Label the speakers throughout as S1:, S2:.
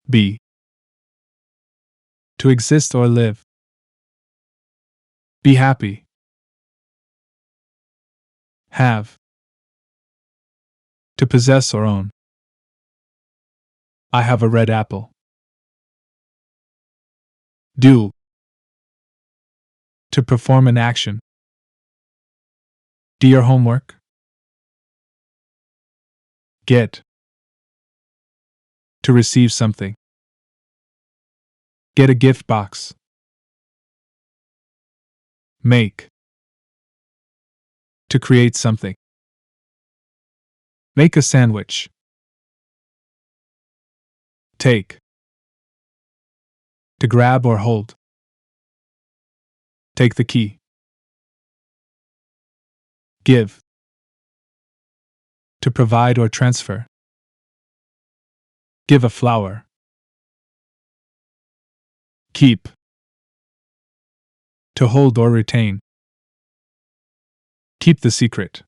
S1: Be. To exist or live. Be happy. Have. To possess or own. I have a red apple. Do. To perform an action. Do your homework. Get. To receive something. Get a gift box. Make. To create something. Make a sandwich. Take. To grab or hold. Take the key. Give. To provide or transfer. Give a flower. Keep. To hold or retain. Keep the secret.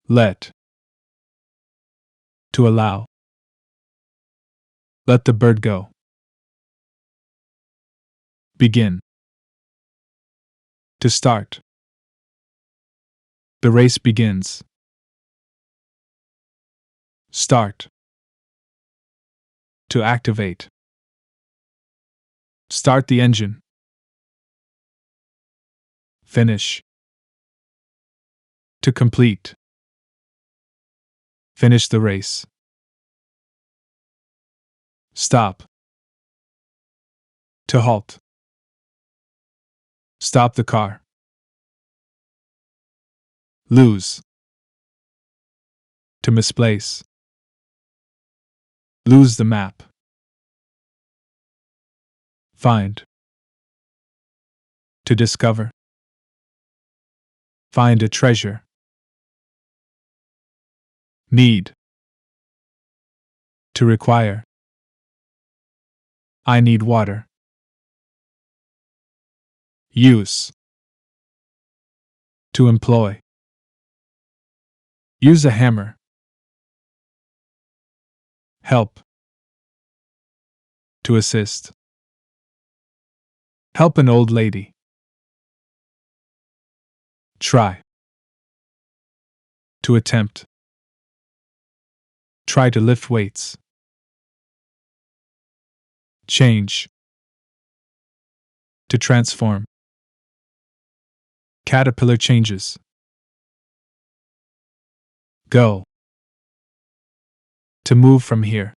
S1: Let. To allow. Let the bird go. Begin. To start. The race begins. Start. To activate. Start the engine. Finish. To complete. Finish the race. Stop. To halt. Stop the car. Lose. To misplace. Lose the map. Find. To discover. Find a treasure. Need. To require. I need water. Use. To employ. Use a hammer. Help. To assist. Help an old lady. Try. To attempt. Try to lift weights. Change. To transform. Caterpillar changes. Go. To move from here.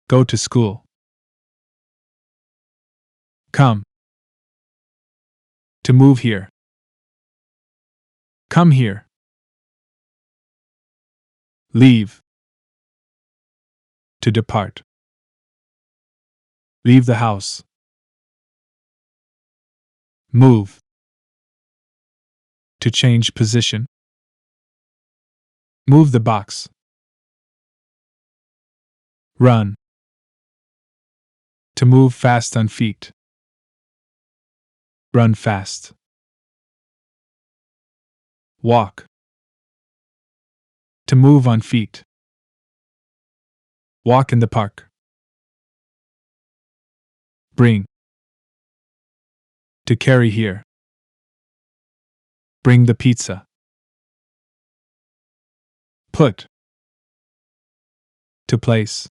S1: Go to school. Come. To move here. Come here. Leave. To depart. Leave the house. Move. To change position. Move the box. Run. To move fast on feet. Run fast. Walk. To move on feet. Walk in the park. Bring. To carry here. Bring the pizza. Put. To place.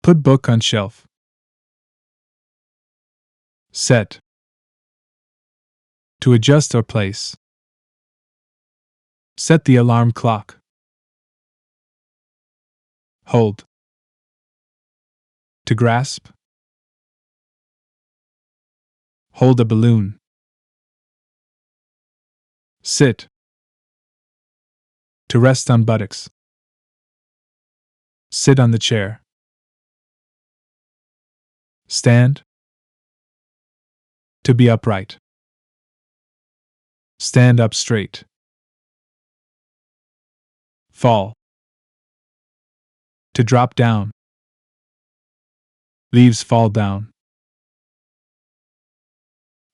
S1: Put book on shelf. Set. To adjust or place. Set the alarm clock. Hold. To grasp. Hold a balloon. Sit. To rest on buttocks. Sit on the chair. Stand. To be upright. Stand up straight. Fall. To drop down. Leaves fall down.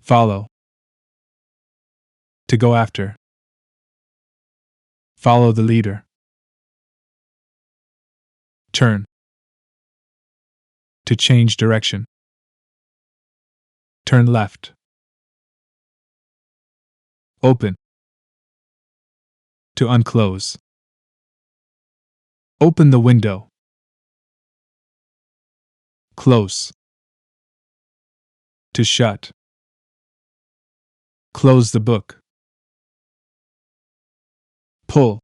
S1: Follow. To go after. Follow the leader. Turn. To change direction. Turn left. Open. To unclose. Open the window. Close. To shut. Close the book. Pull.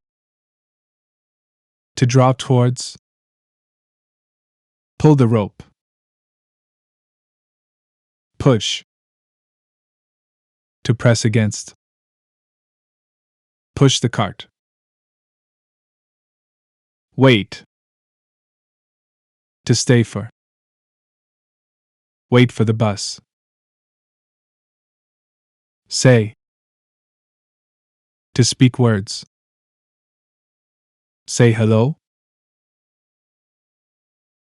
S1: To draw towards. Pull the rope. Push. To press against. Push the cart. Wait. To stay for. Wait for the bus. Say. To speak words. Say hello.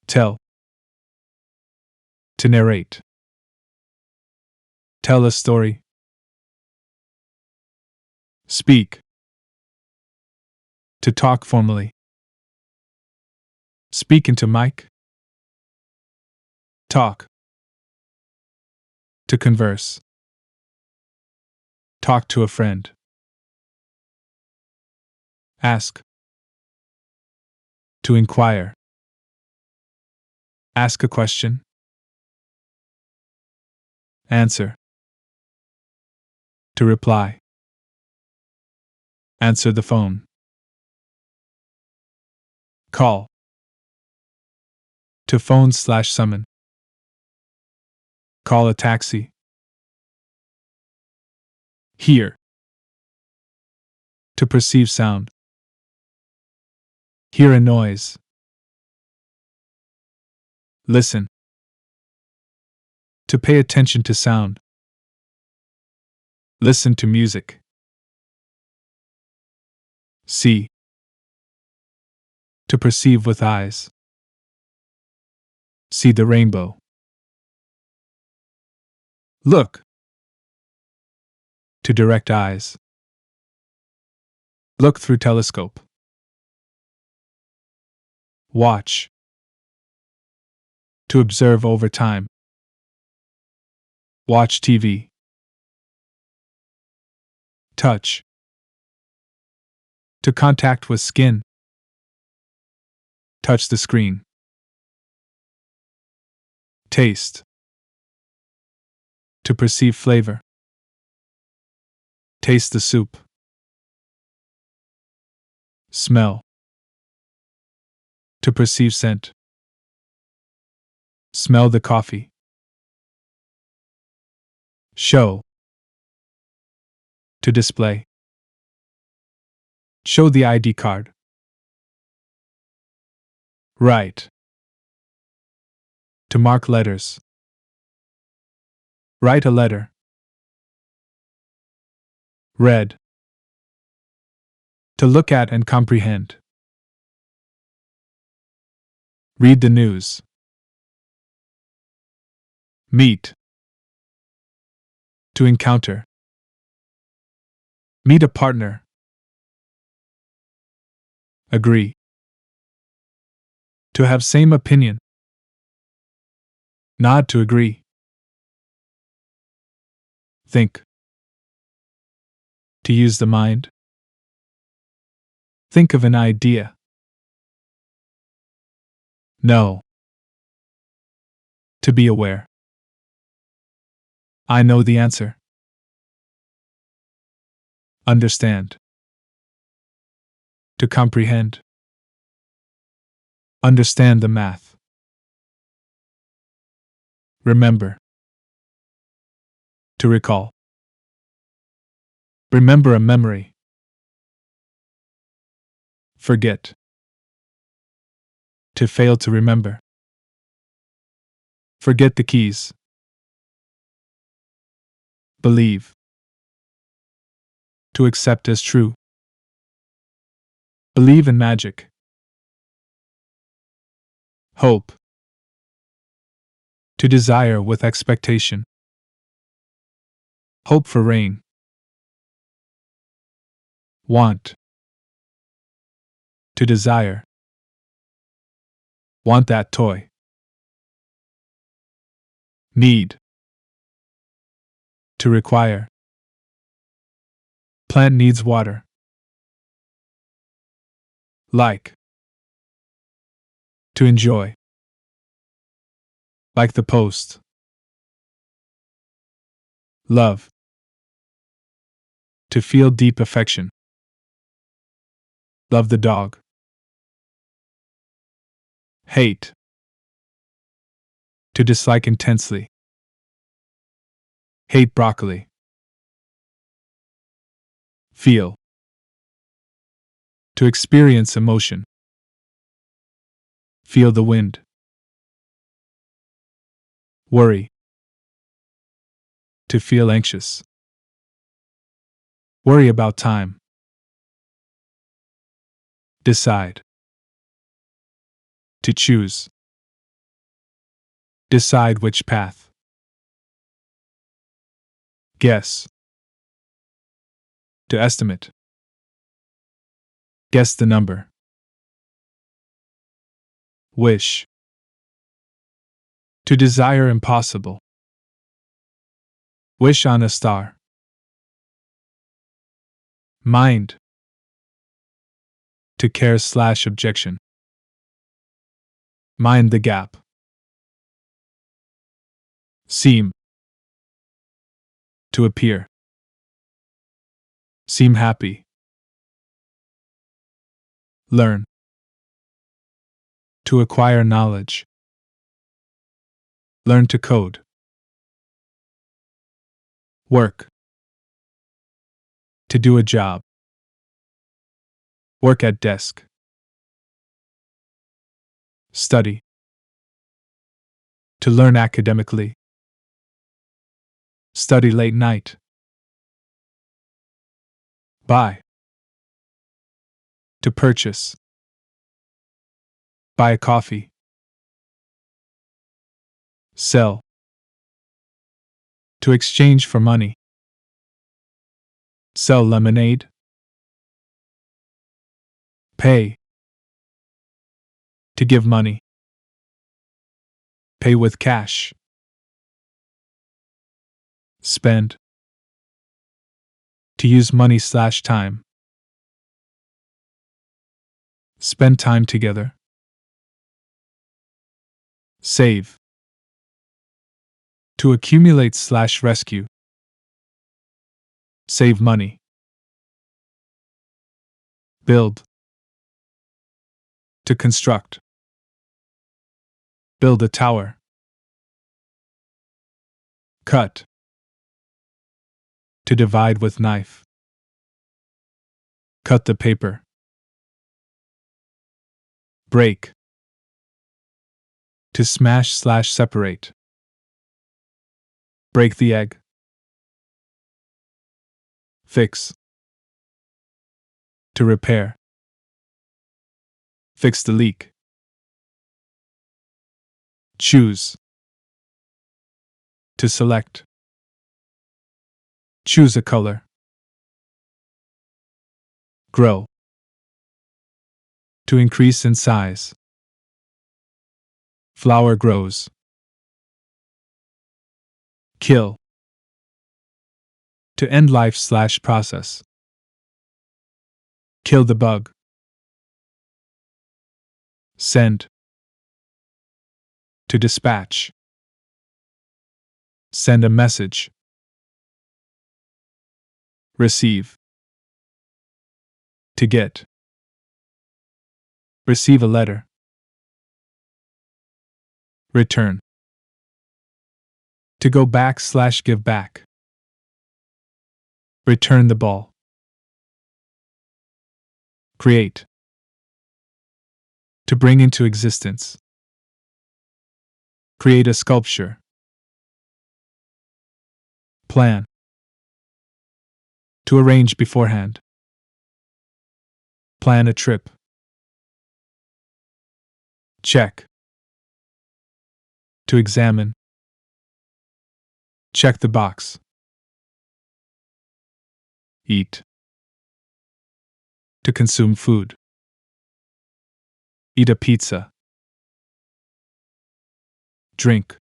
S1: Tell. To narrate. Tell a story. Speak. To talk formally. Speak into mic. Talk. To converse. Talk to a friend. Ask. To inquire. Ask a question. Answer. To reply. Answer the phone. Call. To phone/summon. Call a taxi. Hear. To perceive sound. Hear a noise. Listen. To pay attention to sound. Listen to music. See. To perceive with eyes. See the rainbow. Look. To direct eyes. Look through telescope. Watch. To observe over time. Watch TV. Touch. To contact with skin. Touch the screen. Taste. To perceive flavor. Taste the soup. Smell. To perceive scent. Smell the coffee. Show. To display. Show the ID card. Write. To mark letters. Write a letter. Read. To look at and comprehend. Read the news. Meet. To encounter. Meet a partner. Agree. To have same opinion. Nod to agree. Think. To use the mind. Think of an idea. Know. To be aware. I know the answer. Understand. To comprehend. Understand the math. Remember. To recall. Remember a memory. Forget. To fail to remember. Forget the keys. Believe. To accept as true. Believe in magic. Hope. To desire with expectation. Hope for rain. Want. To desire. Want that toy. Need. To require. Plant needs water. Like. To enjoy. Like the post. Love. To feel deep affection. Love the dog. Hate. To dislike intensely. Hate broccoli. Feel. To experience emotion. Feel the wind. Worry. To feel anxious. Worry about time. Decide. To choose. Decide which path. Guess. To estimate. Guess the number. Wish. To desire impossible. Wish on a star. Mind. To care/objection. Mind the gap. Seem. To appear. Seem happy. Learn. To acquire knowledge. Learn to code. Work. To do a job. Work at desk. Study. To learn academically. Study late night. Buy. To purchase. Buy a coffee. Sell. To exchange for money. Sell lemonade. Pay. To give money. Pay with cash. Spend. To use money/time. Spend time together. Save. To accumulate/rescue. Save money. Build. To construct. Build a tower. Cut. To divide with knife. Cut the paper. Break. To smash/separate. Break the egg. Fix. To repair. Fix the leak. Choose. To select. Choose a color. Grow. To increase in size. Flower grows. Kill. To end life/process. Kill the bug. Send. To dispatch. Send a message. Receive. To get. Receive a letter. Return. To go back/give back. Return the ball. Create. To bring into existence. Create a sculpture. Plan. To arrange beforehand. Plan a trip. Check. To examine. Check the box. Eat. To consume food. Eat a pizza. Drink.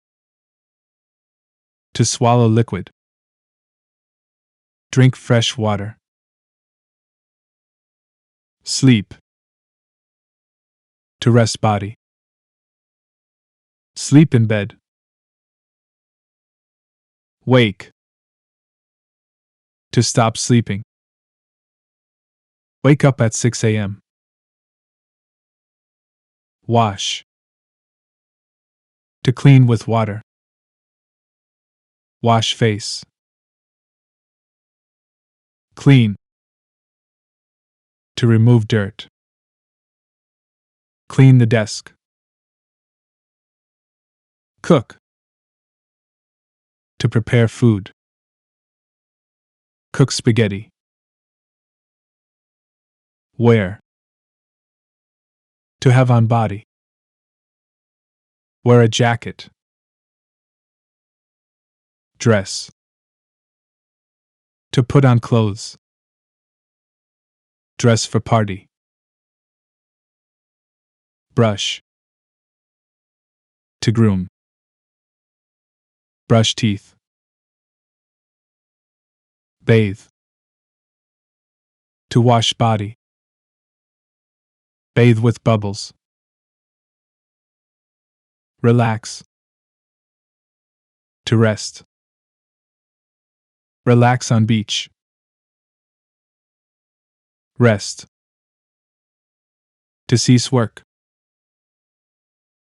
S1: To swallow liquid. Drink fresh water. Sleep. To rest body. Sleep in bed. Wake. To stop sleeping. Wake up at 6 a.m. Wash. To clean with water. Wash face. Clean. To remove dirt. Clean the desk. Cook. To prepare food. Cook spaghetti. Wear. To have on body. Wear a jacket. Dress. To put on clothes. Dress for party. Brush. To groom. Brush teeth. Bathe. To wash body. Bathe with bubbles. Relax. To rest. Relax on beach. Rest. To cease work.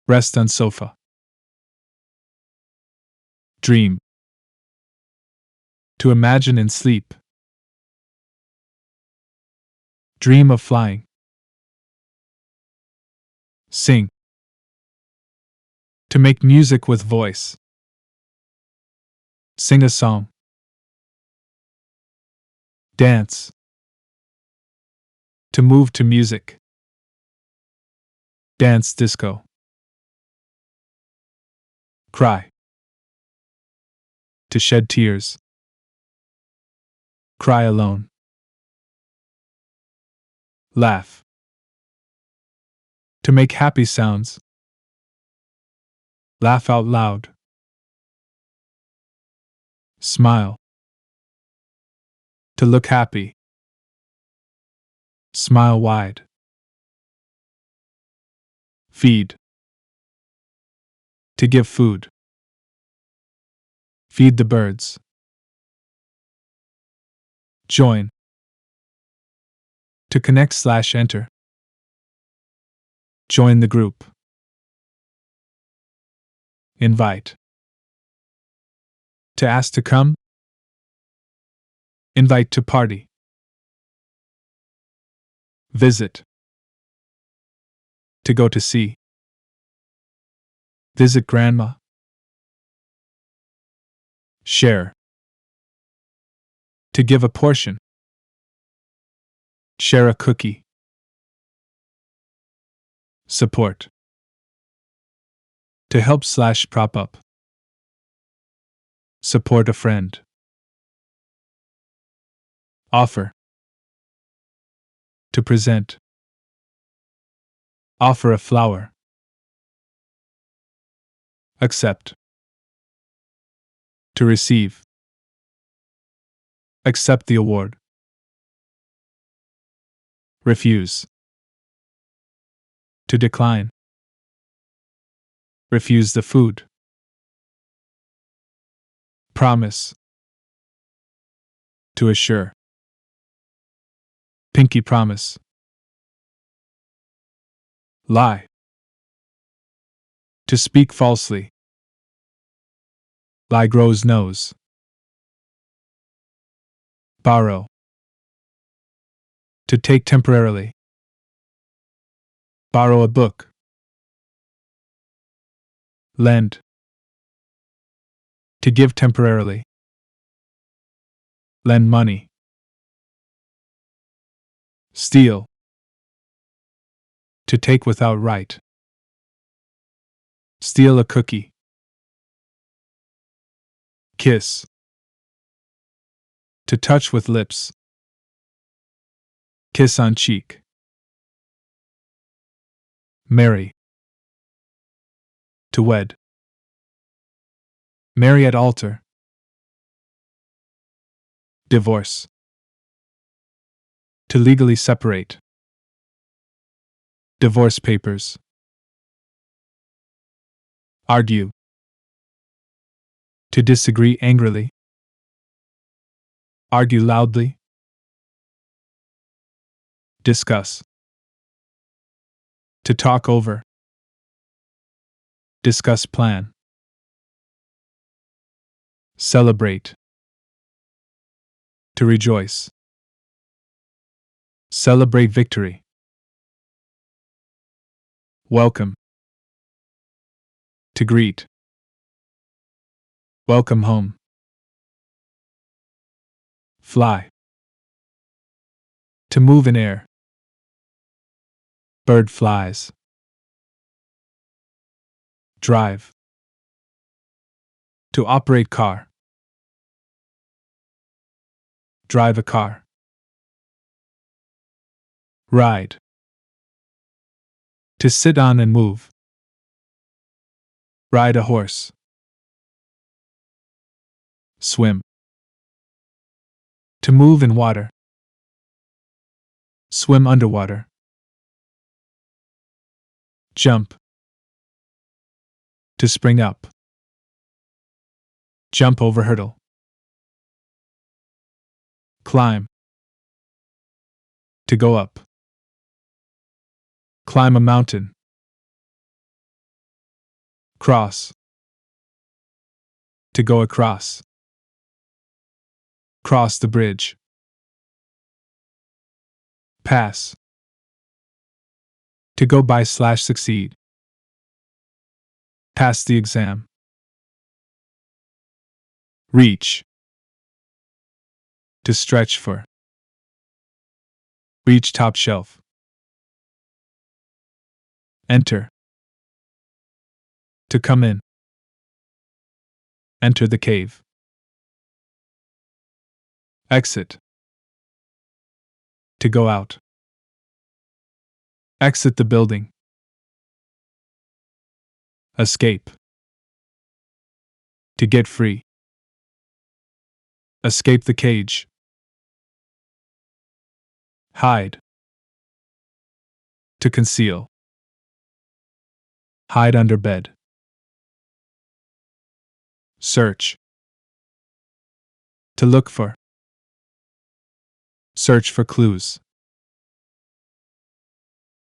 S1: Rest on sofa. Dream. To imagine in sleep. Dream of flying. Sing. To make music with voice. Sing a song. Dance. To move to music. Dance disco. Cry. To shed tears. Cry alone. Laugh. To make happy sounds. Laugh out loud. Smile. To look happy. Smile wide. Feed. To give food. Feed the birds. Join. To connect/enter. Join the group. Invite. To ask to come. Invite to party. Visit. To go to see. Visit grandma. Share. To give a portion. Share a cookie. Support. To help/prop up. Support a friend. Offer. To present. Offer a flower. Accept. To receive. Accept the award. Refuse. To decline. Refuse the food. Promise. To assure. Pinky promise. Lie. To speak falsely. Lie grows nose. Borrow. To take temporarily. Borrow a book. Lend. To give temporarily. Lend money. Steal. To take without right. Steal a cookie. Kiss. To touch with lips. Kiss on cheek. Marry. To wed. Marry at altar. Divorce. To legally separate. Divorce papers. Argue. To disagree angrily. Argue loudly. Discuss. To talk over. Discuss plan. Celebrate. To rejoice. Celebrate victory. Welcome. To greet. Welcome home. Fly. To move in air. Bird flies. Drive. To operate car. Drive a car. Ride. To sit on and move. Ride a horse. Swim. To move in water. Swim underwater. Jump. To spring up. Jump over hurdle. Climb. To go up. Climb a mountain. Cross. To go across. Cross the bridge. Pass. To go by / succeed. Pass the exam. Reach. To stretch for. Reach top shelf. Enter. To come in. Enter the cave. Exit. To go out. Exit the building. Escape. To get free. Escape the cage. Hide. To conceal. Hide under bed. Search. To look for. Search for clues.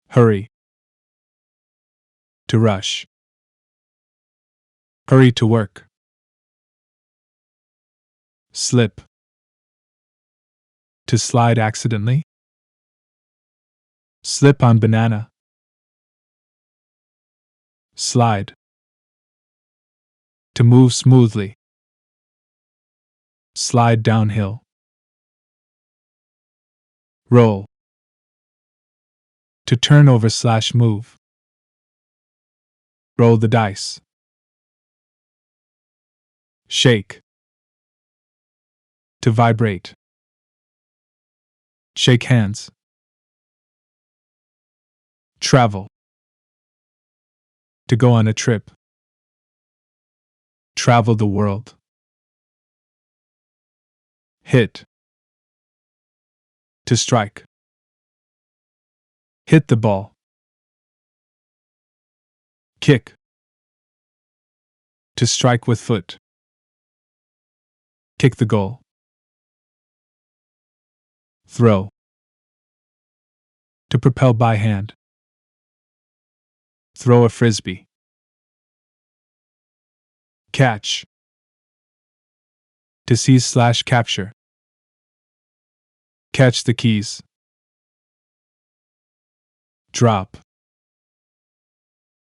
S1: Hurry. To rush. Hurry to work. Slip. To slide accidentally. Slip on banana. Slide. To move smoothly. Slide downhill. Roll. To turn over / move. Roll the dice. Shake. To vibrate. Shake hands. Travel. To go on a trip. Travel the world. Hit. To strike. Hit the ball. Kick. To strike with foot. Kick the goal. Throw. To propel by hand. Throw a frisbee. Catch. To seize / capture. Catch the keys. Drop.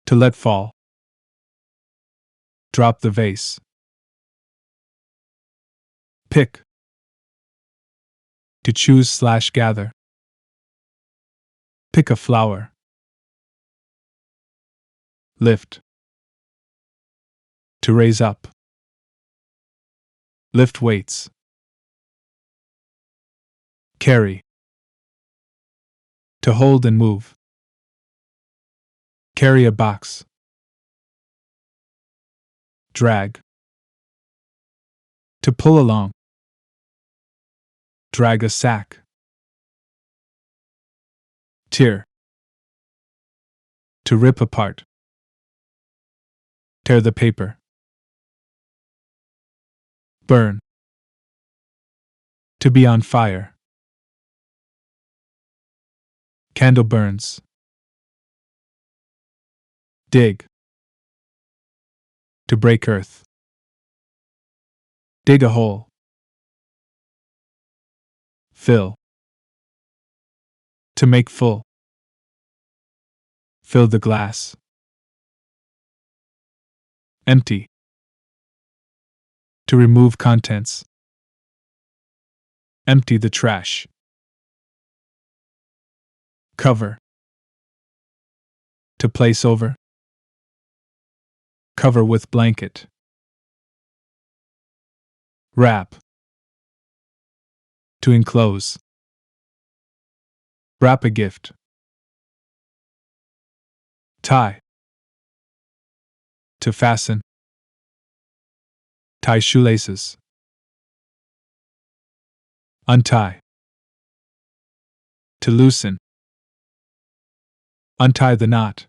S1: To let fall. Drop the vase. Pick. To choose / gather. Pick a flower. Lift. To raise up. Lift weights. Carry. To hold and move. Carry a box. Drag. To pull along. Drag a sack. Tear. To rip apart. Tear the paper. Burn. To be on fire. Candle burns. Dig. To break earth. Dig a hole. Fill. To make full. Fill the glass. Empty. To remove contents. Empty the trash. Cover. To place over. Cover with blanket. Wrap. To enclose. Wrap a gift. Tie. To fasten. Tie shoelaces. Untie. To loosen. Untie the knot.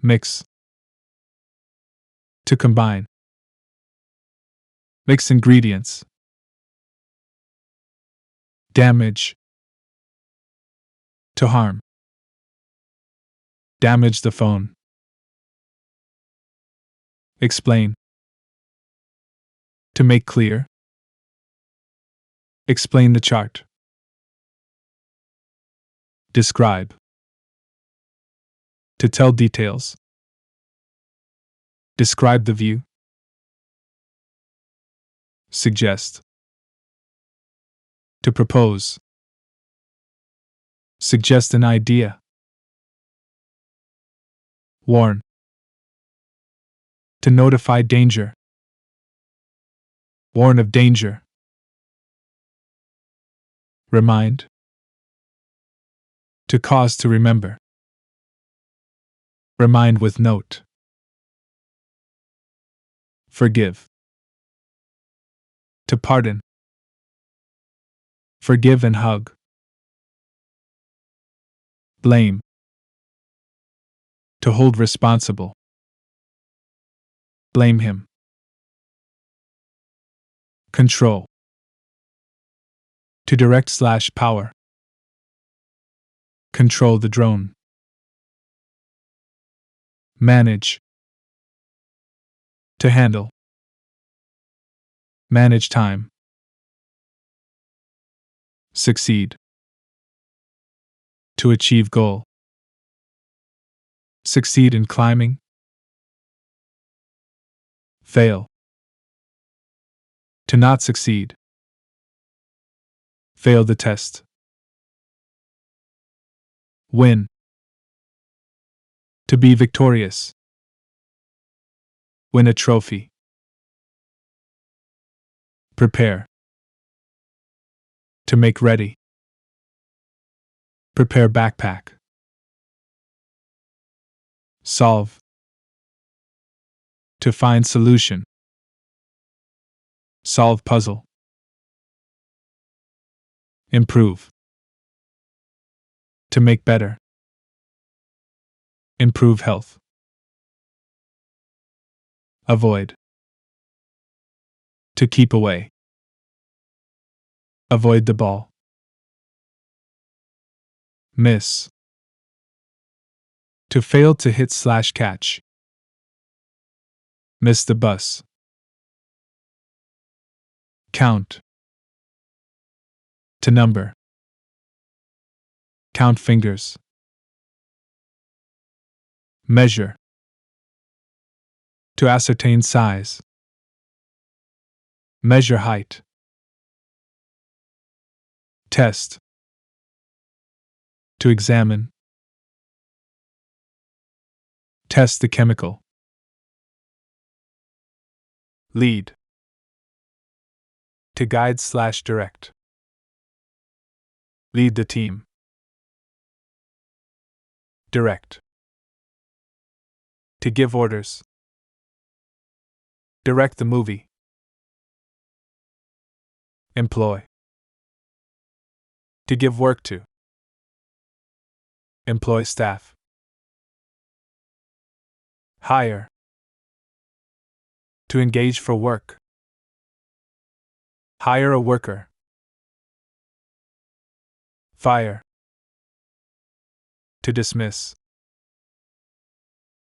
S1: Mix. To combine. Mix ingredients. Damage. To harm. Damage the phone. Explain. To make clear. Explain the chart. Describe. To tell details. Describe the view. Suggest. To propose. Suggest an idea. Warn. To notify danger. Warn of danger. Remind. To cause to remember. Remind with note. Forgive. To pardon. Forgive and hug. Blame. To hold responsible. Blame him. Control. To direct/power. Control the drone. Manage. To handle. Manage time. Succeed. To achieve goal. Succeed in climbing. Fail. To not succeed. Fail the test. Win. To be victorious. Win a trophy. Prepare. To make ready. Prepare backpack. Solve. To find solution. Solve puzzle. Improve. To make better. Improve health. Avoid. To keep away. Avoid the ball. Miss. To fail to hit/catch. Miss the bus. Count. To number. Count fingers. Measure. To ascertain size. Measure height. Test. To examine. Test the chemical. Lead. To guide/direct. Lead the team. Direct. To give orders. Direct the movie. Employ. To give work to. Employ staff. Hire. To engage for work. Hire a worker. Fire. To dismiss.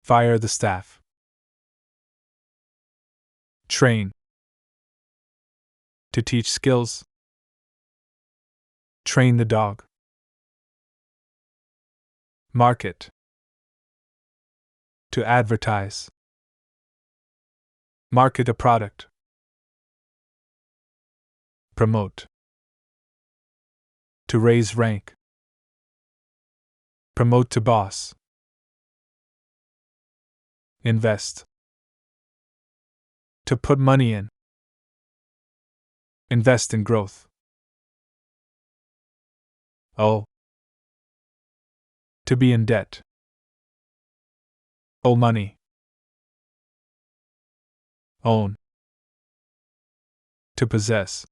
S1: Fire the staff. Train. To teach skills. Train the dog. Market. To advertise. Market a product. Promote. To raise rank. Promote to boss. Invest. To put money in. Invest in growth. Owe. To be in debt. Owe money. Own. To possess.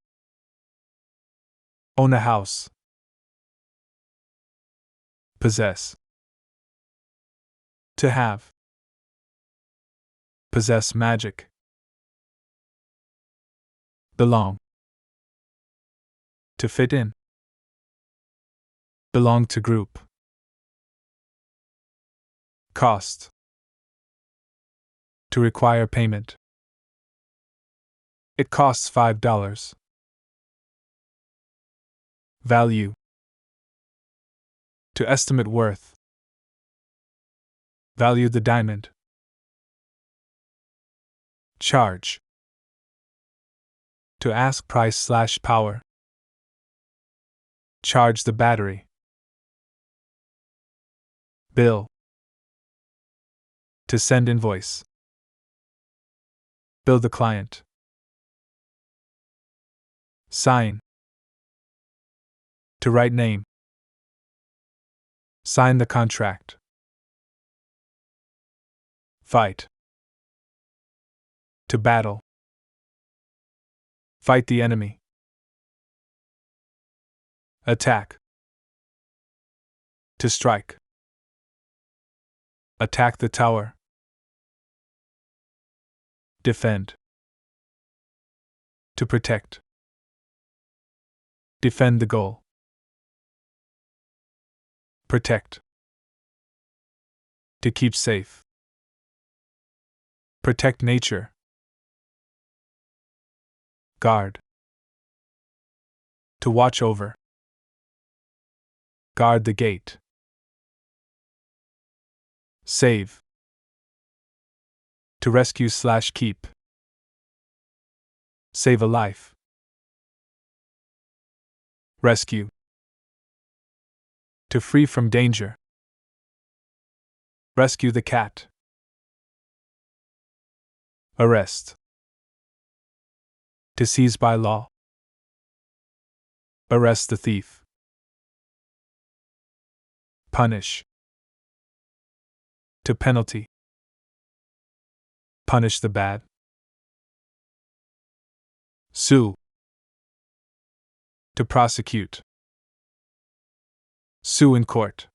S1: Own a house. Possess. To have. Possess magic. Belong. To fit in. Belong to group. Cost. To require payment. It costs $5. Value. To estimate worth. Value the diamond. Charge. To ask price/power. Charge the battery. Bill. To send invoice. Bill the client. Sign. To write name. Sign the contract. Fight. To battle. Fight the enemy. Attack. To strike. Attack the tower. Defend. To protect. Defend the goal. Protect. To keep safe. Protect nature. Guard. To watch over. Guard the gate. Save. To rescue/keep. Save a life. Rescue. To free from danger. Rescue the cat. Arrest. To seize by law. Arrest the thief. Punish. To penalty. Punish the bad. Sue. To prosecute. Sue in court.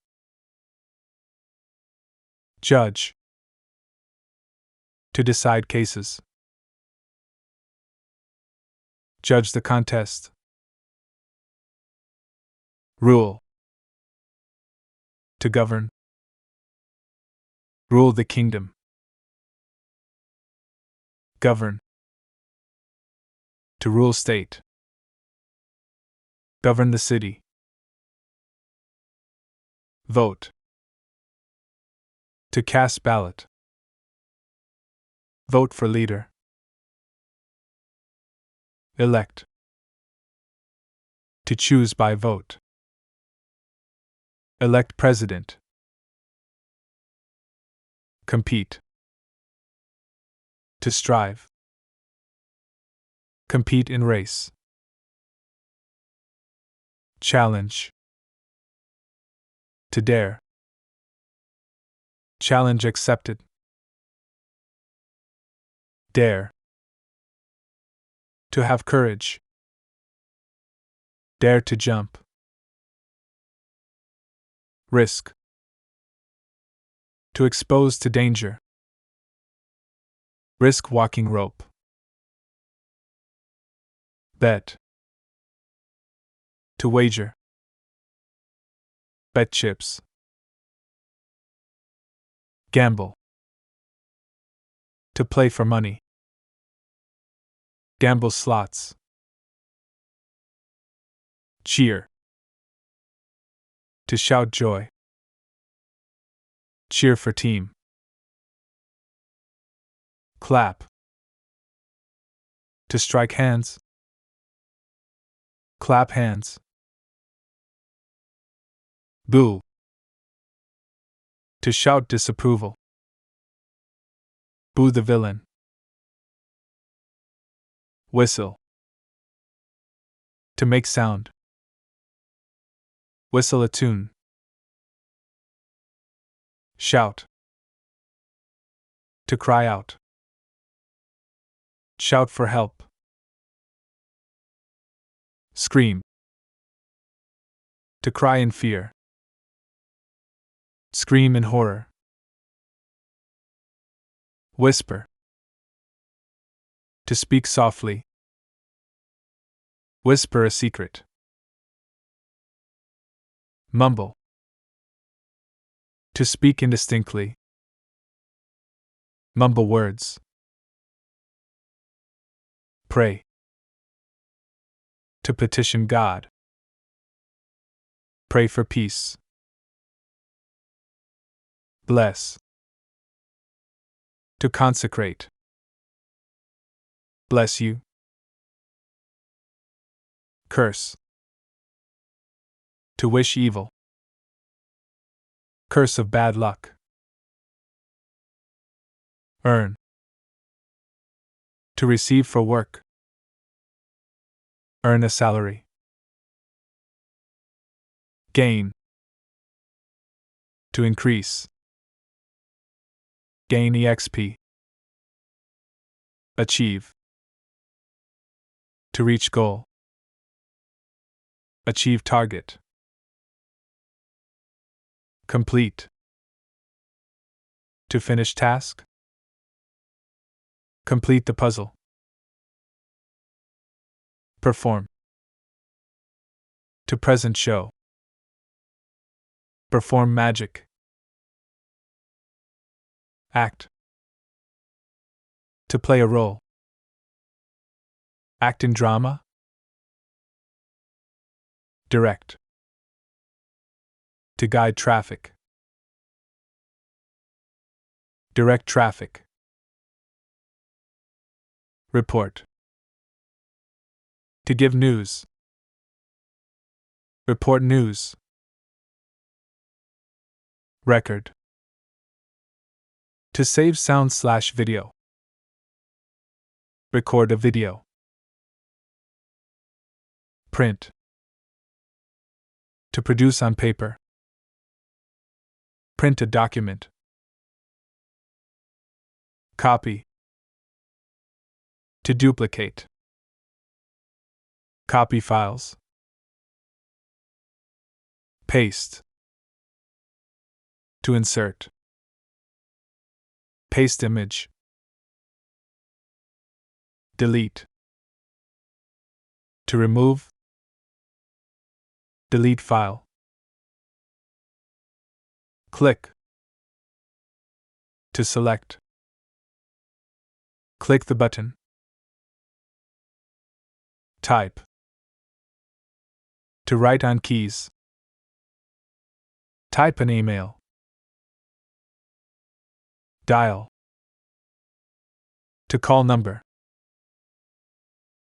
S1: Judge. To decide cases. Judge the contest. Rule. To govern. Rule the kingdom. Govern. To rule state. Govern the city. Vote. To cast ballot. Vote for leader. Elect. To choose by vote. Elect president. Compete. To strive. Compete in race. Challenge. To dare. Challenge accepted. Dare. To have courage. Dare to jump. Risk. To expose to danger. Risk walking rope. Bet. To wager. Bet chips. Gamble. To play for money. Gamble slots. Cheer. To shout joy. Cheer for team. Clap. To strike hands. Clap hands. Boo. To shout disapproval. Boo the villain. Whistle. To make sound. Whistle a tune. Shout. To cry out. Shout for help. Scream. To cry in fear. Scream in horror. Whisper. To speak softly. Whisper a secret. Mumble. To speak indistinctly. Mumble words. Pray. To petition God. Pray for peace. Bless. To consecrate. Bless you. Curse. To wish evil. Curse of bad luck. Earn. To receive for work. Earn a salary. Gain. To increase. Gain EXP. Achieve. To reach goal. Achieve target. Complete. To finish task. Complete the puzzle. Perform. To present show. Perform magic. Act. To play a role. Act in drama. Direct. To guide traffic. Direct traffic. Report. To give news. Report news. Record. To save sound/video. Record a video. Print. To produce on paper. Print a document. Copy. To duplicate. Copy files. Paste. To insert. Paste image. Delete. To remove. Delete file. Click. To select. Click the button. Type. To write on keys. Type an email. Dial. To call number.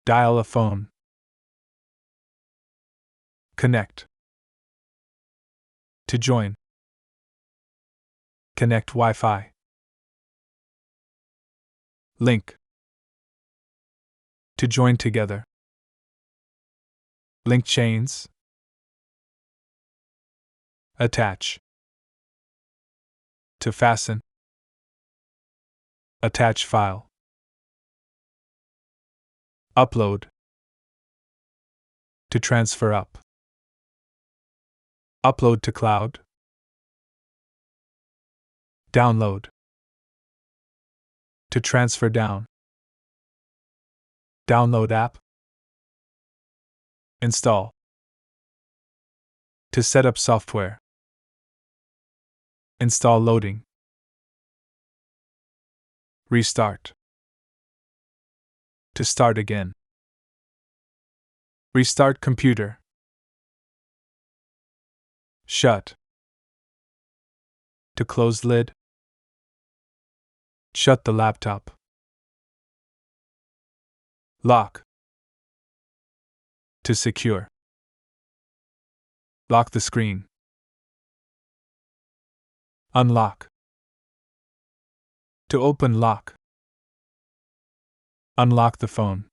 S1: Dial a phone. Connect. To join. Connect Wi-Fi. Link. To join together. Link chains. Attach. To fasten. Attach file. Upload. To transfer up. Upload to cloud. Download. To transfer down. Download app. Install. To set up software. Install loading. Restart. To start again. Restart computer. Shut. To close lid. Shut the laptop. Lock. To secure. Lock the screen. Unlock. To open lock. Unlock the phone.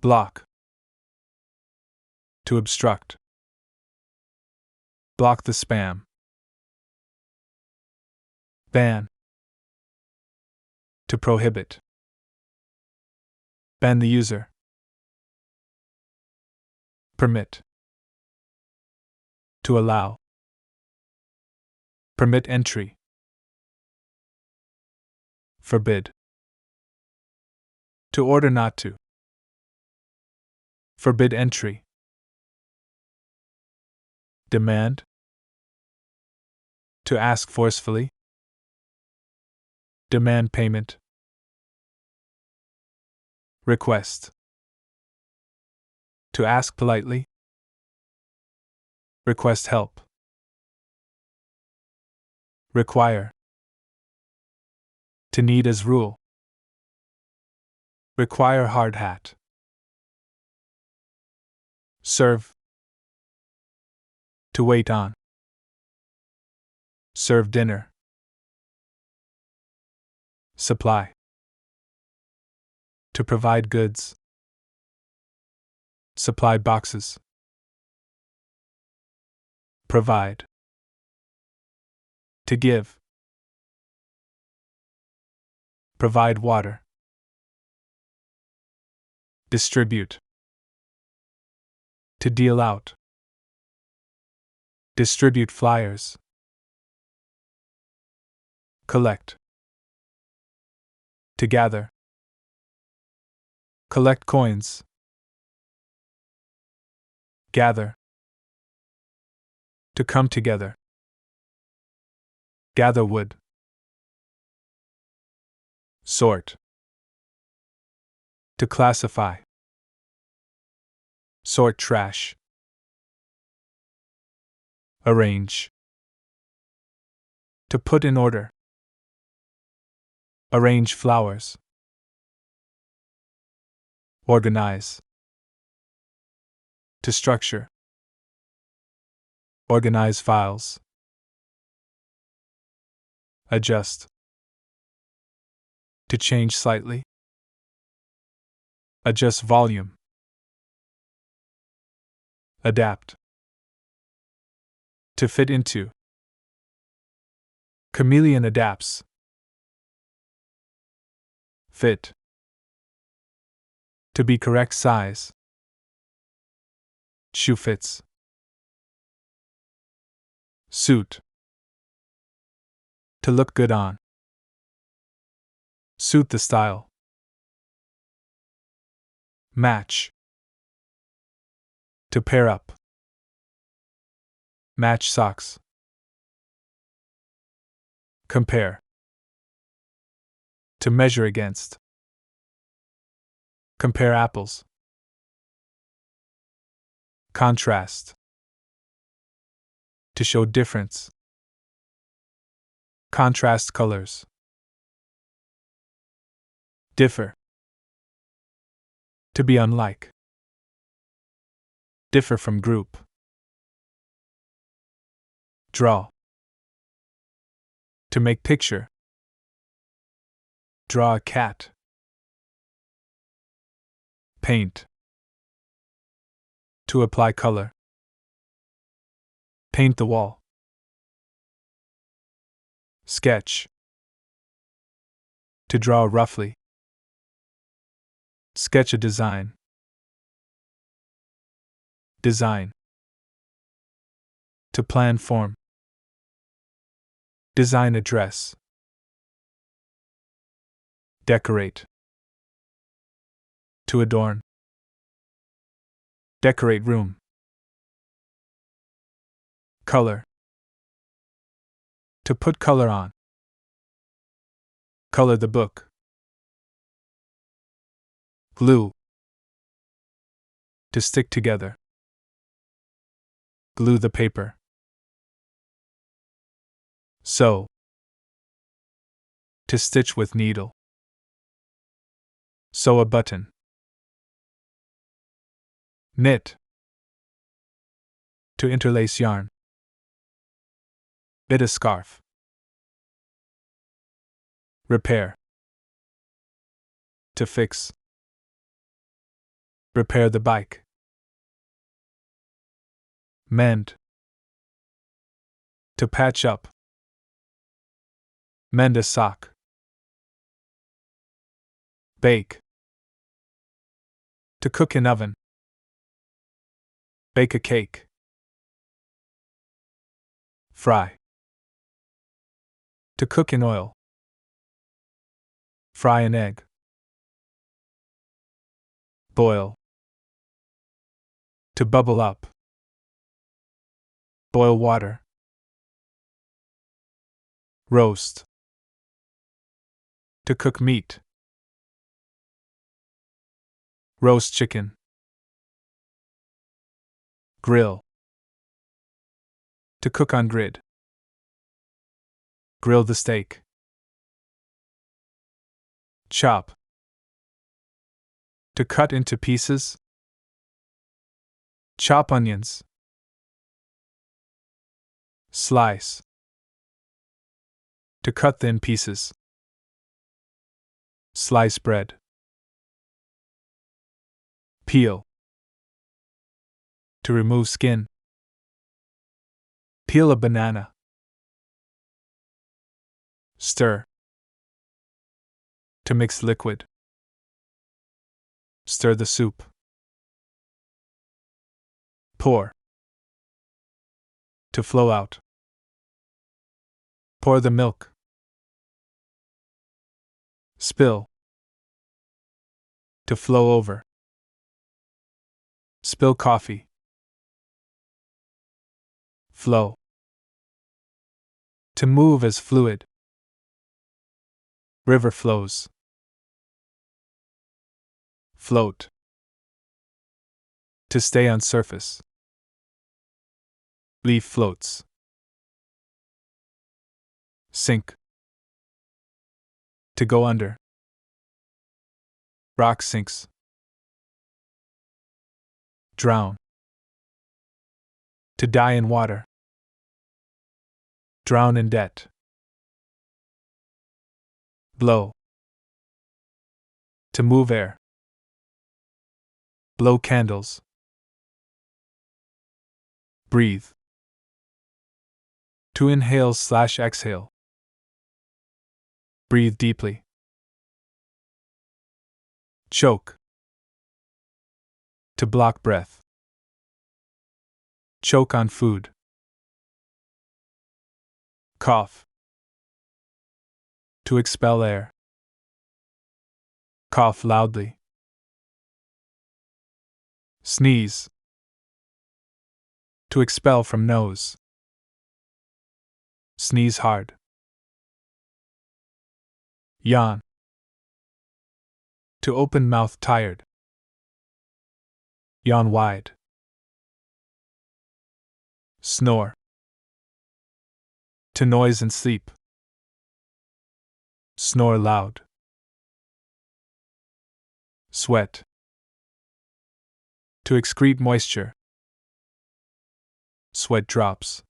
S1: Block. To obstruct. Block the spam. Ban. To prohibit. Ban the user. Permit. To allow. Permit entry. Forbid. To order not to. Forbid entry. Demand. To ask forcefully. Demand payment. Request. To ask politely. Request help. Require. To need as rule. Require hard hat. Serve. To wait on. Serve dinner. Supply. To provide goods. Supply boxes. Provide. To give. Provide water. Distribute. To deal out. Distribute flyers. Collect. To gather. Collect coins. Gather. To come together. Gather wood. Sort. To classify. Sort trash. Arrange. To put in order. Arrange flowers. Organize. To structure. Organize files. Adjust. To change slightly. Adjust volume. Adapt. To fit into. Chameleon adapts. Fit. To be correct size. Shoe fits. Suit. To look good on. Suit the style. Match. To pair up. Match socks. Compare. To measure against. Compare apples. Contrast. To show difference. Contrast colors. Differ. To be unlike. Differ from group. Draw. To make picture. Draw a cat. Paint. To apply color. Paint the wall. Sketch. To draw roughly. Sketch a design. Design. To plan form. Design a dress. Decorate. To adorn. Decorate room. Color. To put color on. Color the book. Glue. To stick together. Glue the paper. Sew. To stitch with needle. Sew a button. Knit. To interlace yarn. Knit a scarf. Repair. To fix. Repair the bike. Mend. To patch up. Mend a sock. Bake. To cook in oven. Bake a cake. Fry. To cook in oil. Fry an egg. Boil. To bubble up. Boil water. Roast. To cook meat. Roast chicken. Grill. To cook on grid. Grill the steak. Chop. To cut into pieces. Chop onions. Slice. To cut thin pieces. Slice bread. Peel. To remove skin. Peel a banana. Stir. To mix liquid. Stir the soup. Pour. To flow out. Pour the milk. Spill. To flow over. Spill coffee. Flow. To move as fluid. River flows. Float. To stay on surface. Leaf floats. Sink. To go under. Rock sinks. Drown. To die in water. Drown in debt. Blow. To move air. Blow candles. Breathe. To inhale/exhale. Breathe deeply. Choke. To block breath. Choke on food. Cough. To expel air. Cough loudly. Sneeze. To expel from nose. Sneeze hard. Yawn. To open mouth tired. Yawn wide. Snore. To noise and sleep. Snore loud. Sweat. To excrete moisture. Sweat drops.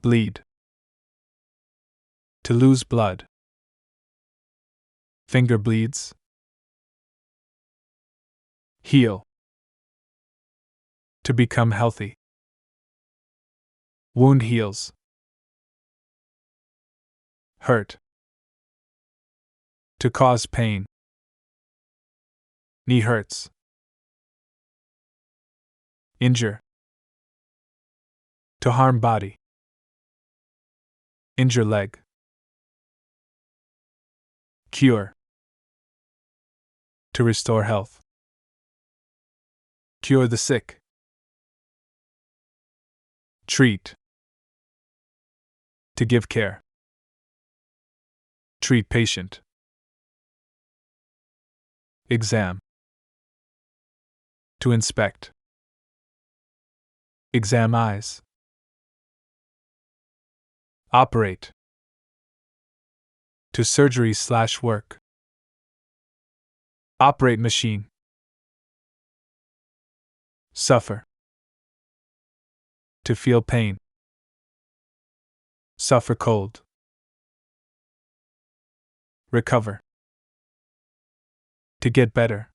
S1: Bleed. To lose blood. Finger bleeds. Heal. To become healthy. Wound heals. Hurt. To cause pain. Knee hurts. Injure. To harm body. Injure leg. Cure. To restore health. Cure the sick. Treat. To give care. Treat patient. Exam. To inspect. Exam eyes. Operate. To surgery/work. Operate machine. Suffer. To feel pain. Suffer cold. Recover. To get better.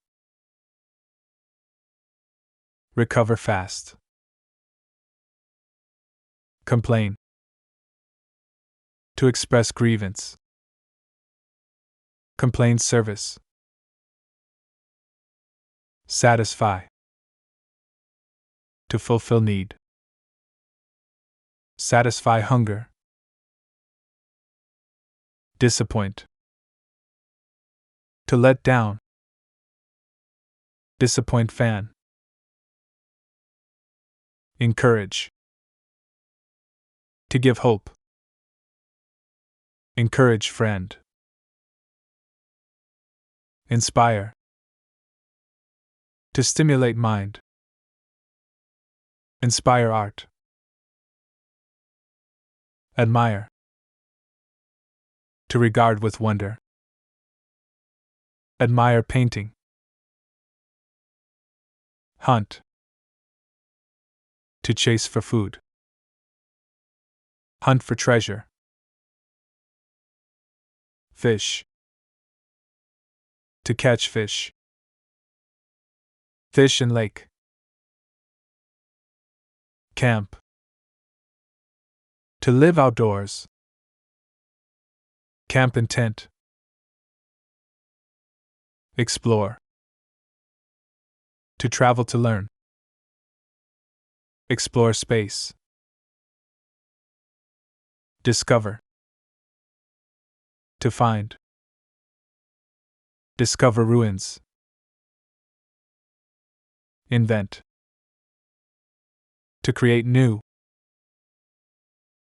S1: Recover fast. Complain. To express grievance. Complaint service. Satisfy. To fulfill need. Satisfy hunger. Disappoint. To let down. Disappoint fan. Encourage. To give hope. Encourage friend. Inspire. To stimulate mind. Inspire art. Admire. To regard with wonder. Admire painting. Hunt. To chase for food. Hunt for treasure. Fish. To catch fish. Fish in lake. Camp. To live outdoors. Camp in tent. Explore. To travel to learn. Explore space. Discover. To find. Discover ruins. Invent. To create new.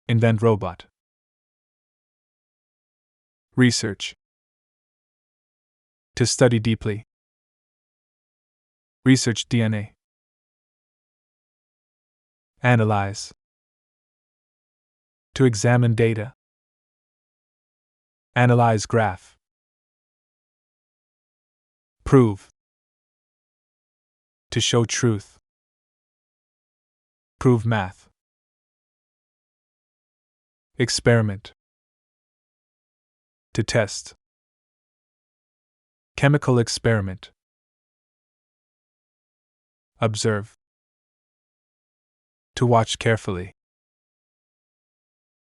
S1: Invent robot. Research. To study deeply. Research DNA. Analyze. To examine data. Analyze graph. Prove. To show truth. Prove math. Experiment. To test. Chemical experiment. Observe. To watch carefully.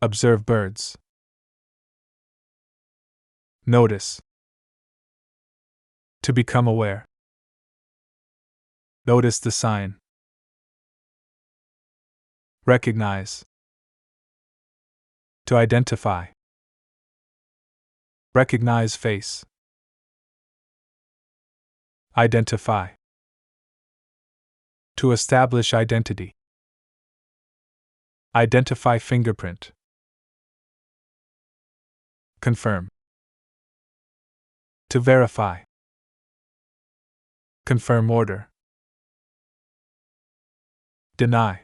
S1: Observe birds. Notice. To become aware. Notice the sign. Recognize. To identify. Recognize face. Identify. To establish identity. Identify fingerprint. Confirm. To verify. Confirm order. Deny.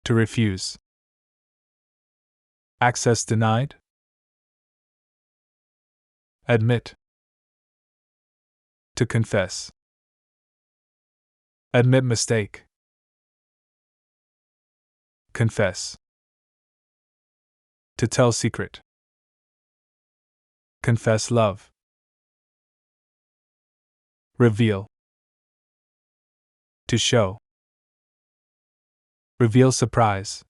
S1: To refuse. Access denied. Admit. To confess. Admit mistake. Confess. To tell secret. Confess love. Reveal. To show. Reveal surprise.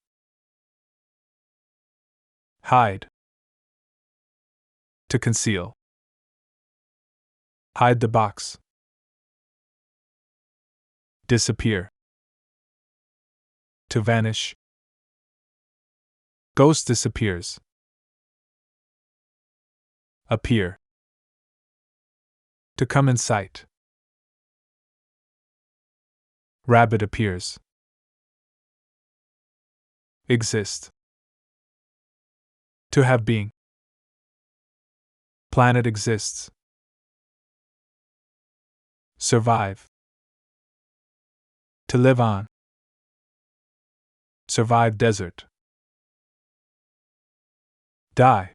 S1: Hide. To conceal. Hide the box. Disappear. To vanish. Ghost disappears. Appear. To come in sight. Rabbit appears. Exist. To have being. Planet exists. Survive. To live on. Survive desert. Die.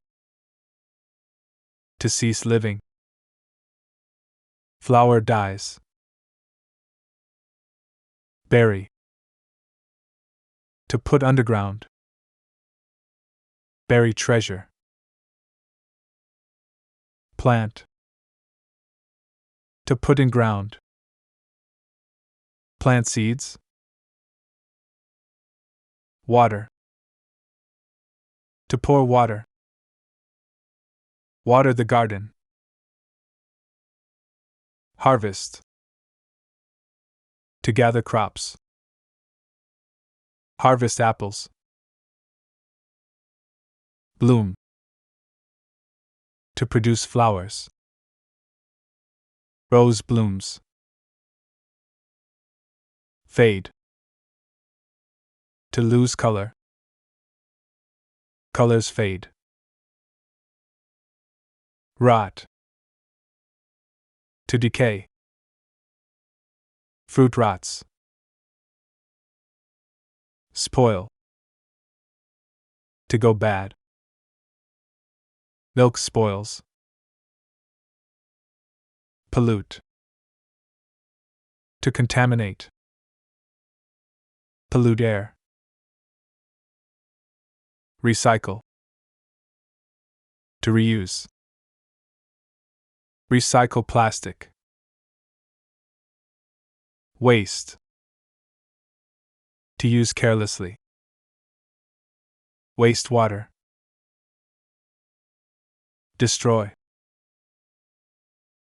S1: To cease living. Flower dies. Bury. To put underground. Bury treasure. Plant. To put in ground. Plant seeds. Water. To pour water. Water the garden. Harvest. To gather crops. Harvest apples. Bloom. To produce flowers. Rose blooms. Fade. To lose color. Colors fade. Rot. To decay. Fruit rots. Spoil. To go bad. Milk spoils. Pollute. To contaminate. Pollute air. Recycle. To reuse. Recycle plastic. Waste. To use carelessly. Waste water. Destroy.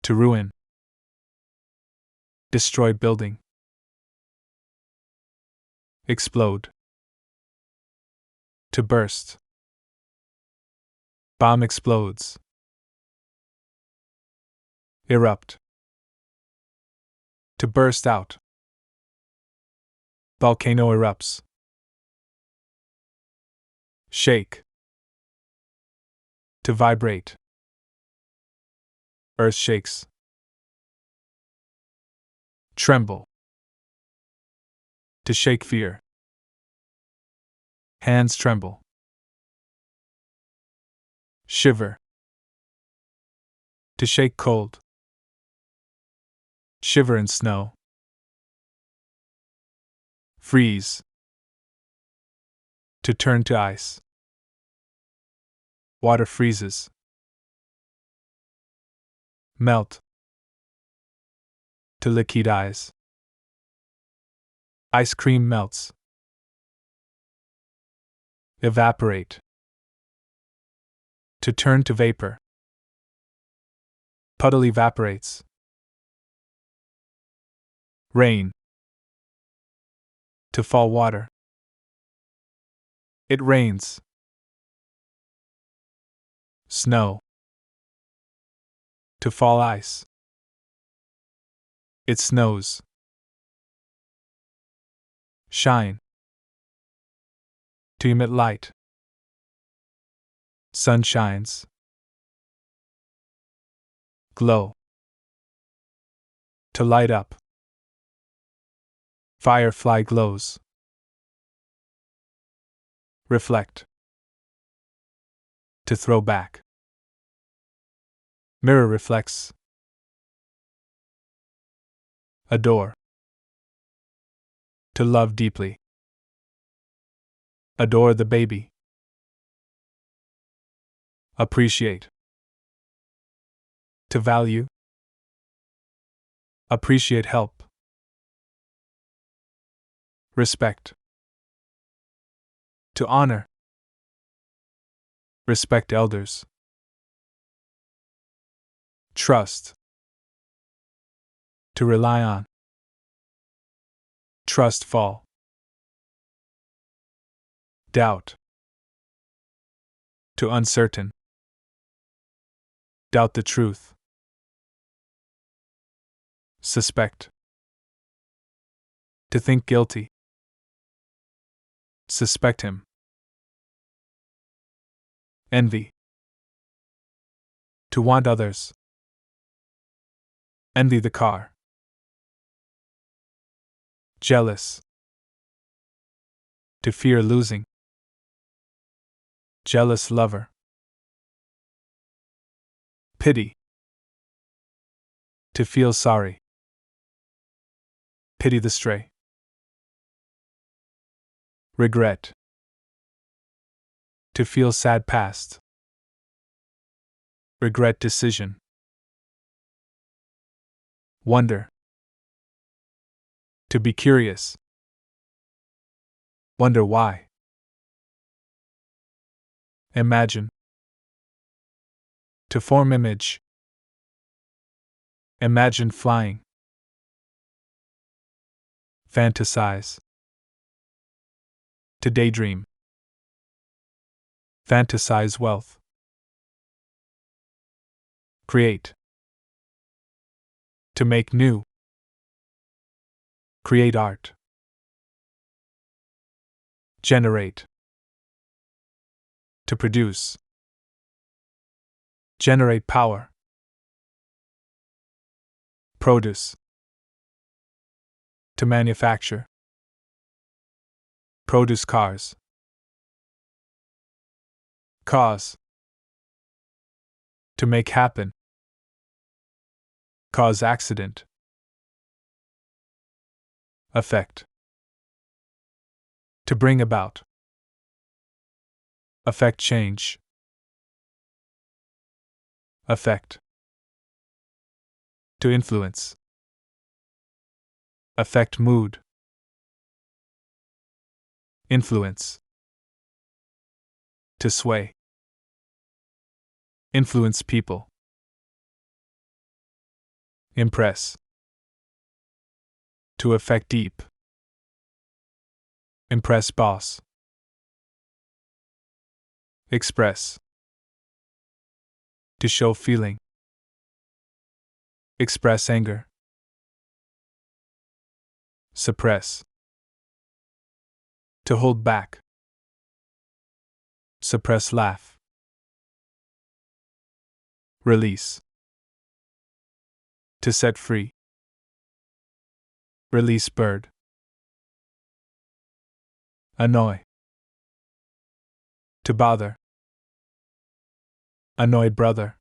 S1: To ruin. Destroy building. Explode. To burst. Bomb explodes. Erupt. To burst out. Volcano erupts. Shake. To vibrate. Earth shakes. Tremble. To shake fear. Hands tremble. Shiver. To shake cold. Shiver in snow. Freeze. To turn to ice. Water freezes. Melt. To liquidize. Ice cream melts. Evaporate. To turn to vapor. Puddle evaporates. Rain. To fall water. It rains. Snow. To fall ice. It snows. Shine. To emit light. Sun shines. Glow. To light up. Firefly glows. Reflect. To throw back. Mirror reflects. Adore. To love deeply. Adore the baby. Appreciate. To value. Appreciate help. Respect. To honor. Respect elders. Trust. To rely on. Trust fall. Doubt. To uncertain. Doubt the truth. Suspect. To think guilty. Suspect him. Envy. To want others. Envy the car. Jealous. To fear losing. Jealous lover. Pity. To feel sorry. Pity the stray. Regret. To feel sad past. Regret decision. Wonder. To be curious. Wonder why. Imagine. To form image. Imagine flying. Fantasize. To daydream. Fantasize wealth. Create. To make new. Create art. Generate. To produce. Generate power. Produce. To manufacture. Produce cars. Cause. To make happen. Cause accident. Effect. To bring about. Affect change. Affect. To influence. Affect mood. Influence. To sway. Influence people. Impress. To affect deep. Impress boss. Express. To show feeling. Express anger. Suppress. To hold back. Suppress laugh. Release. To set free. Release bird. Annoy. To bother. Annoyed brother.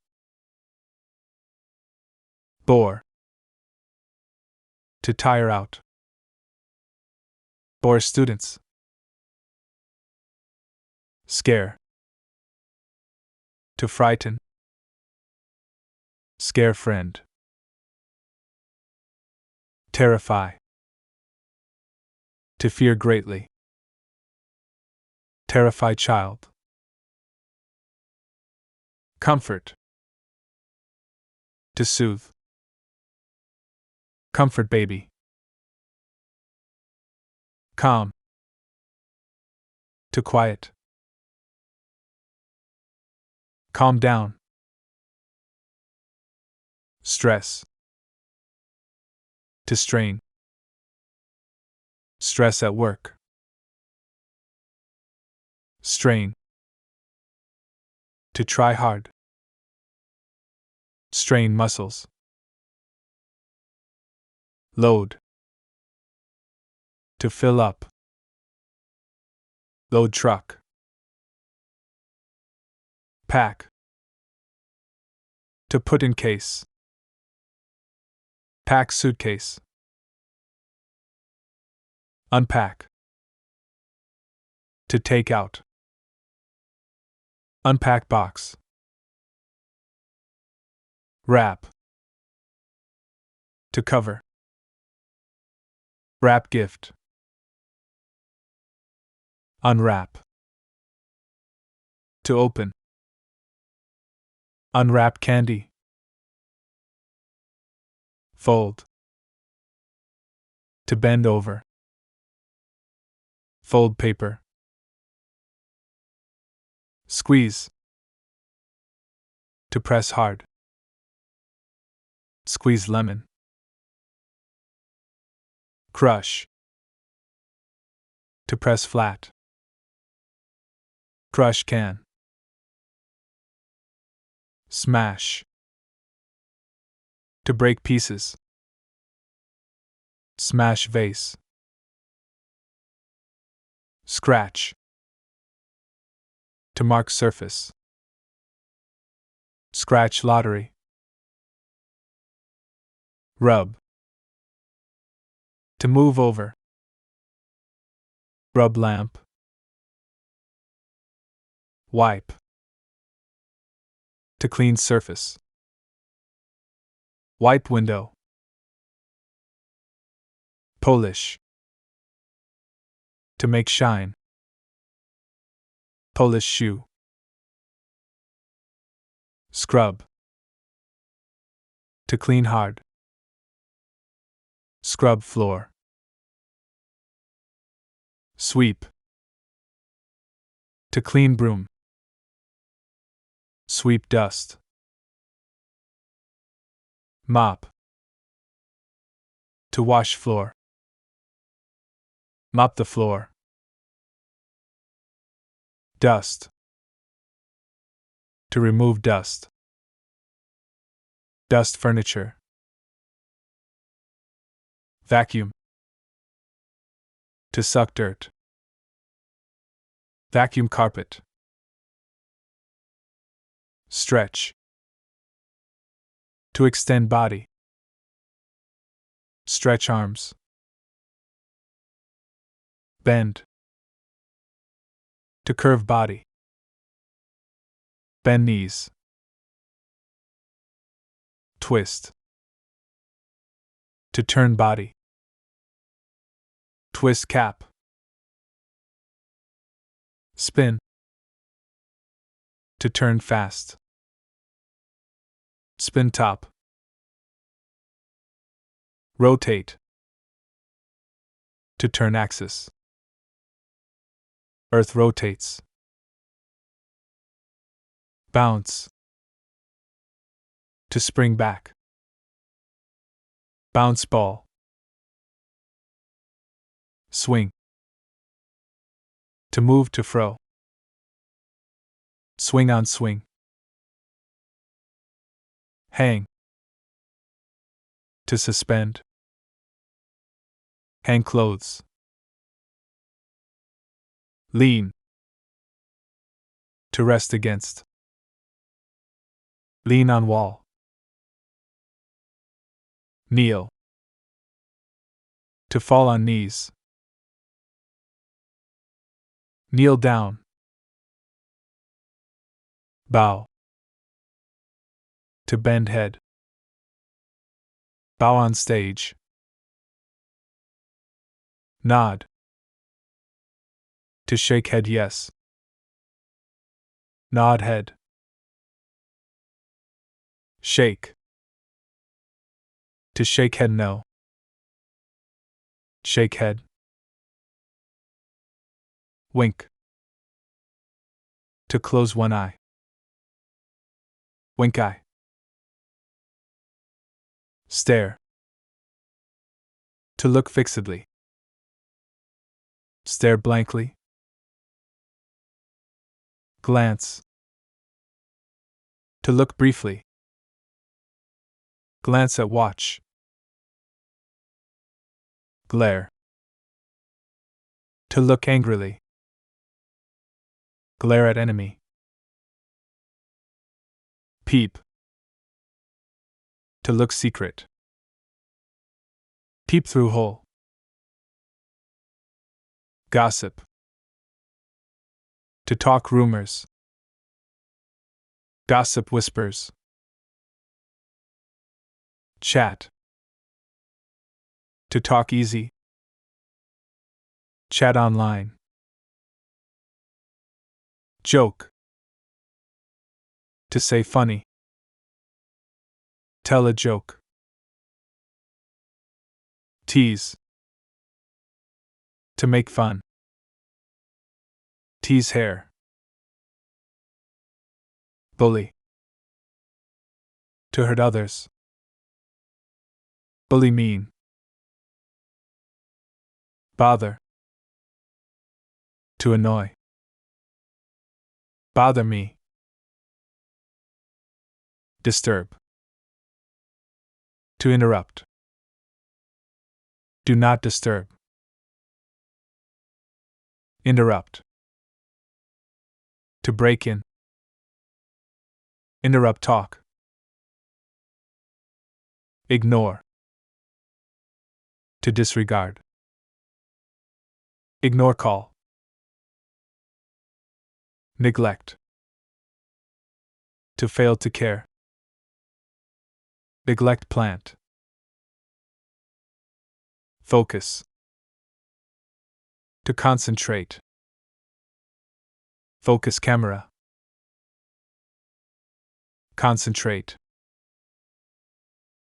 S1: Bore. To tire out. Bore students. Scare. To frighten. Scare friend. Terrify. To fear greatly. Terrify child. Comfort. To soothe. Comfort baby. Calm. To quiet. Calm down. Stress. To strain. Stress at work. Strain. To try hard. Strain muscles. Load. To fill up. Load truck. Pack. To put in case. Pack suitcase. Unpack. To take out. Unpack box. Wrap. To cover. Wrap gift. Unwrap. To open. Unwrap candy. Fold. To bend over. Fold paper. Squeeze. To press hard. Squeeze lemon. Crush. To press flat. Crush can. Smash. To break pieces. Smash vase. Scratch. To mark surface. Scratch lottery. Rub. To move over. Rub lamp. Wipe. To clean surface. Wipe window. Polish. To make shine. Polish shoe. Scrub. To clean hard. Scrub floor. Sweep. To clean broom. Sweep dust. Mop. To wash floor. Mop the floor. Dust. To remove dust. Dust furniture. Vacuum. To suck dirt. Vacuum carpet. Stretch. To extend body. Stretch arms. Bend. To curve body. Bend knees. Twist. To turn body. Twist cap. Spin. To turn fast. Spin top. Rotate. To turn axis. Earth rotates. Bounce. To spring back. Bounce ball. Swing. To move to fro. Swing on swing. Hang. To suspend. Hang clothes. Lean. To rest against. Lean on wall. Kneel. To fall on knees. Kneel down. Bow. To bend head. Bow on stage. Nod. To shake head yes. Nod head. Shake. To shake head no. Shake head. Wink. To close one eye. Wink eye. Stare. To look fixedly. Stare blankly. Glance. To look briefly. Glance at watch. Glare. To look angrily. Glare at enemy. Peep. To look secret. Peep through hole. Gossip. To talk rumors. Gossip whispers. Chat. To talk easy. Chat online. Joke. To say funny. Tell a joke. Tease. To make fun. Tease hair. Bully. To hurt others. Bully mean. Bother. To annoy. Bother me. Disturb. To interrupt. Do not disturb. Interrupt. To break in. Interrupt talk. Ignore. To disregard. Ignore call. Neglect. To fail to care. Neglect plant. Focus. To concentrate. Focus camera. Concentrate.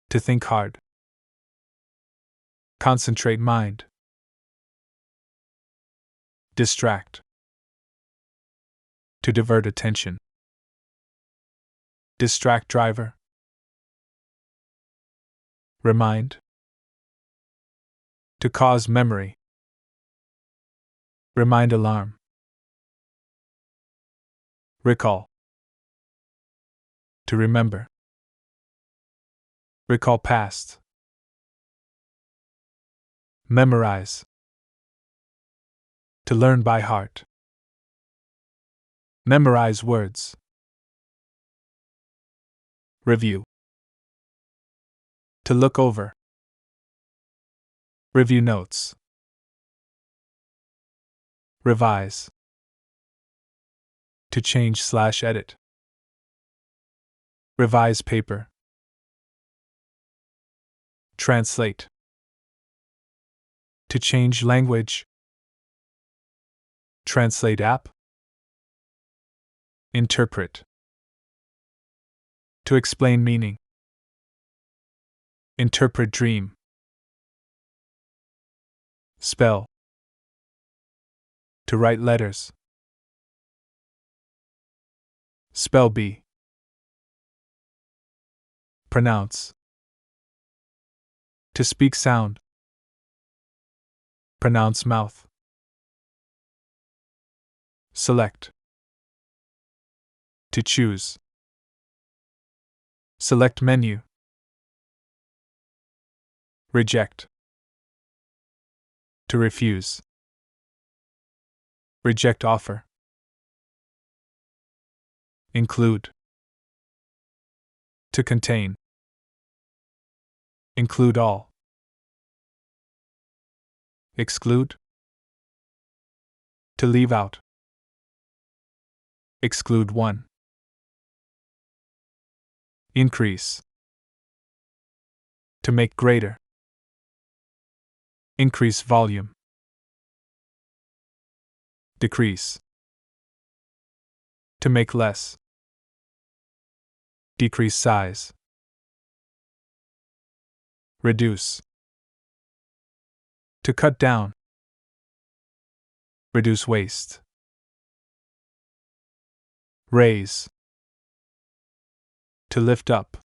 S1: To think hard. Concentrate mind. Distract. To divert attention. Distract driver. Remind. To cause memory. Remind alarm. Recall. To remember. Recall past. Memorize. To learn by heart. Memorize words. Review. To look over. Review notes. Revise. To change/edit. Revise paper. Translate. To change language. Translate app. Interpret. To explain meaning. Interpret dream. Spell. To write letters. Spell bee. Pronounce. To speak sound. Pronounce mouth. Select. To choose. Select menu. Reject. To refuse. Reject offer. Include. To contain. Include all. Exclude. To leave out. Exclude one. Increase. To make greater. Increase volume. Decrease. To make less. Decrease size. Reduce. To cut down. Reduce waste. Raise. To lift up.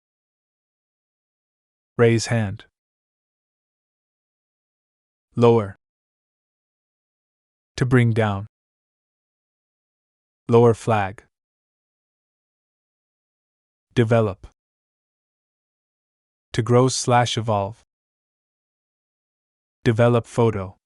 S1: Raise hand. Lower. To bring down. Lower flag. Develop. To grow/evolve. Develop photo.